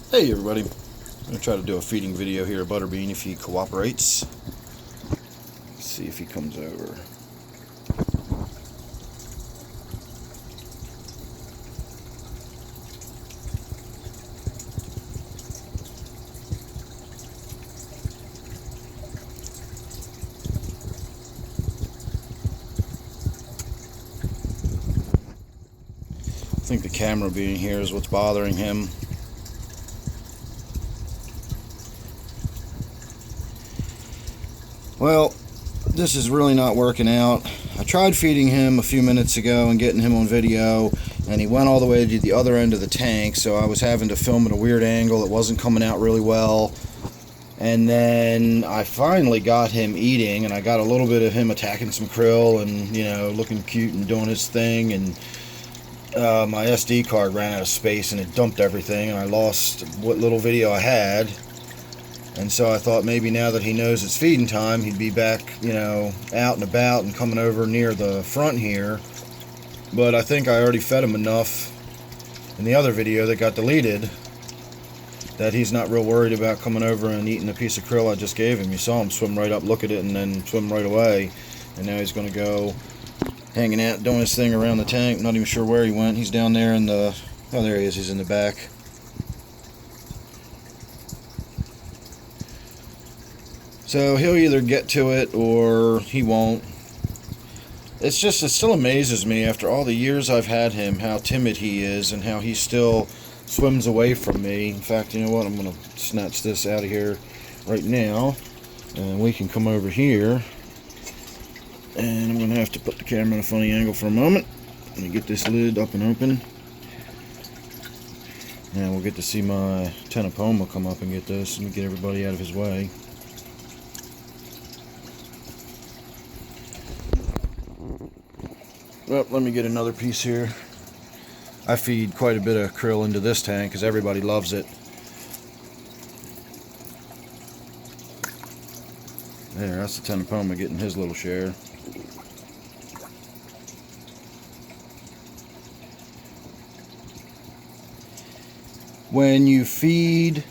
Hey everybody, I'm going to try to do a feeding video here of Butterbean if he cooperates. Let's see if he comes over. I think the camera being here is what's bothering him. Well, this is really not working out. I tried feeding him a few minutes ago and getting him on video, and he went all the way to the other end of the tank, so I was having to film at a weird angle. It wasn't coming out really well. And then I finally got him eating, and I got a little bit of him attacking some krill and, you know, looking cute and doing his thing. And my SD card ran out of space and it dumped everything, and I lost what little video I had. And so I thought maybe now that he knows it's feeding time, he'd be back, you know, out and about and coming over near the front here. But I think I already fed him enough in the other video that got deleted that he's not real worried about coming over and eating a piece of krill I just gave him. You saw him swim right up, look at it, and then swim right away. And now he's going to go hanging out, doing his thing around the tank. Not even sure where he went. He's down there in the... Oh, there he is. He's in the back. So he'll either get to it or he won't. It still amazes me after all the years I've had him how timid he is and how he still swims away from me. In fact, you know what? I'm going to snatch this out of here right now, and we can come over here. And I'm going to have to put the camera in a funny angle for a moment. Let me get this lid up and open. Now we'll get to see my Ctenopoma come up and get this. Let me get everybody out of his way. Well, let me get another piece here. I feed quite a bit of krill into this tank because everybody loves it. There, that's the Ctenopoma getting his little share. When you feed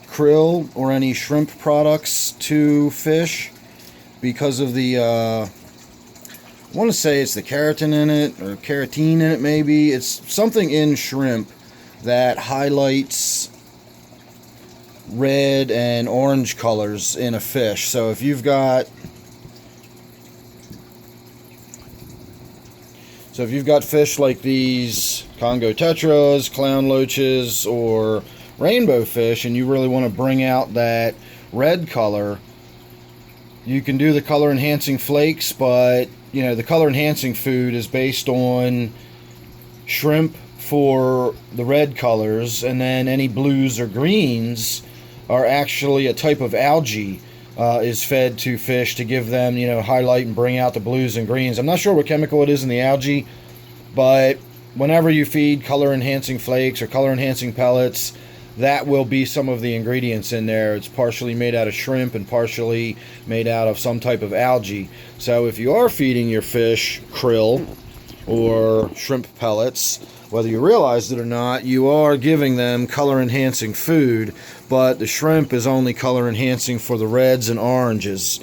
krill or any shrimp products to fish, because of the I want to say it's the keratin in it, or carotene in it maybe. It's something in shrimp that highlights red and orange colors in a fish. So if you've got fish like these Congo tetras, clown loaches, or rainbow fish, and you really want to bring out that red color, you can do the color enhancing flakes, but you know, the color enhancing food is based on shrimp for the red colors, and then any blues or greens are actually a type of algae is fed to fish to give them, you know, highlight and bring out the blues and greens. I'm not sure what chemical it is in the algae, but whenever you feed color enhancing flakes or color enhancing pellets, that will be some of the ingredients in there. It's partially made out of shrimp and partially made out of some type of algae. So if you are feeding your fish krill or shrimp pellets, whether you realize it or not, you are giving them color enhancing food, but the shrimp is only color enhancing for the reds and oranges.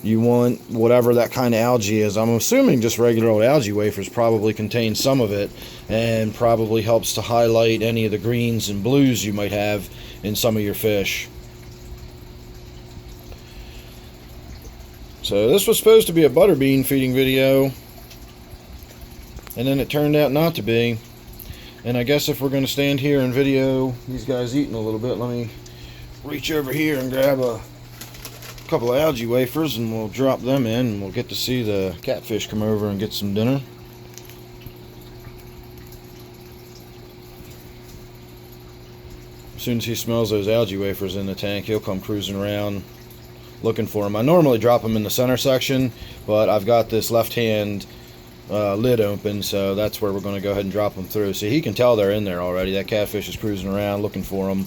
You want whatever that kind of algae is. I'm assuming just regular old algae wafers probably contain some of it, and probably helps to highlight any of the greens and blues you might have in some of your fish. So this was supposed to be a Butterbean feeding video, and then it turned out not to be. And I guess if we're going to stand here and video these guys eating a little bit, let me reach over here and grab a couple of algae wafers, and we'll drop them in, and we'll get to see the catfish come over and get some dinner. As soon as he smells those algae wafers in the tank, he'll come cruising around looking for them. I normally drop them in the center section, but I've got this left hand lid open, so that's where we're going to go ahead and drop them through. See, he can tell they're in there already. That catfish is cruising around looking for them.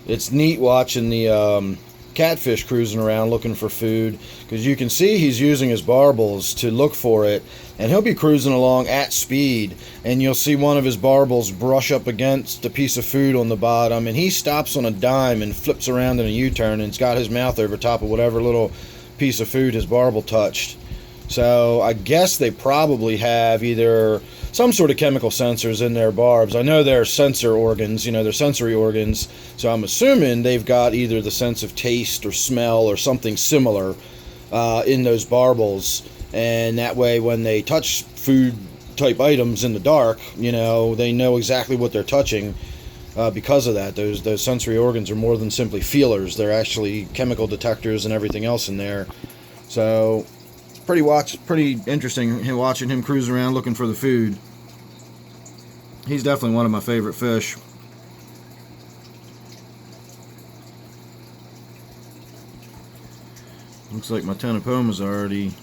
It's neat watching the catfish cruising around looking for food, because you can see he's using his barbels to look for it, and he'll be cruising along at speed, and you'll see one of his barbels brush up against a piece of food on the bottom, and he stops on a dime and flips around in a U-turn, and he's got his mouth over top of whatever little piece of food his barbel touched. So I guess they probably have either some sort of chemical sensors in their barbs. I know they're sensor organs, they're sensory organs, so I'm assuming they've got either the sense of taste or smell or something similar in those barbels, and that way when they touch food type items in the dark, they know exactly what they're touching. Because of that, those sensory organs are more than simply feelers. They're actually chemical detectors and everything else in there. So pretty interesting watching him cruise around looking for the food. He's definitely one of my favorite fish. Looks like my Ctenopoma's already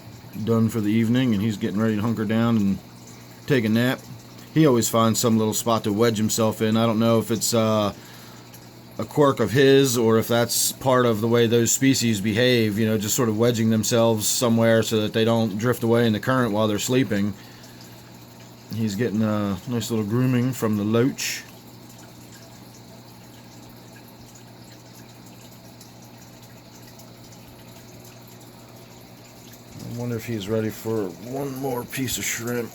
done for the evening, and he's getting ready to hunker down and take a nap. He always finds some little spot to wedge himself in. I don't know if it's a quirk of his, or if that's part of the way those species behave, just sort of wedging themselves somewhere so that they don't drift away in the current while they're sleeping. He's getting a nice little grooming from the loach. I wonder if he's ready for one more piece of shrimp.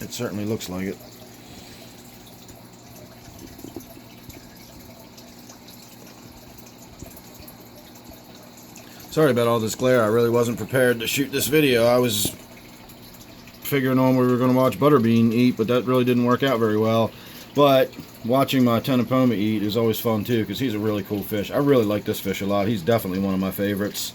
It certainly looks like it. Sorry about all this glare. I really wasn't prepared to shoot this video. I was figuring on we were going to watch Butterbean eat, but that really didn't work out very well. But watching my Ctenopoma eat is always fun too, because he's a really cool fish. I really like this fish a lot. He's definitely one of my favorites.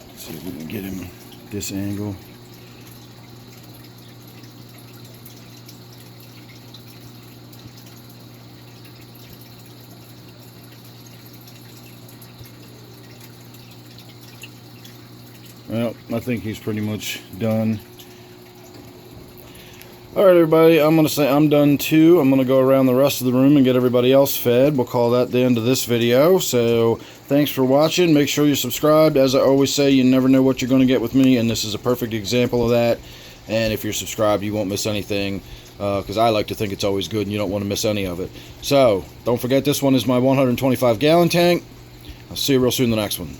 Let's see if we can get him this angle. Well, I think he's pretty much done. Alright everybody, I'm going to say I'm done too. I'm going to go around the rest of the room and get everybody else fed. We'll call that the end of this video. So, thanks for watching. Make sure you're subscribed. As I always say, you never know what you're going to get with me, and this is a perfect example of that. And if you're subscribed, you won't miss anything, because I like to think it's always good and you don't want to miss any of it. So, don't forget, this one is my 125 gallon tank. I'll see you real soon in the next one.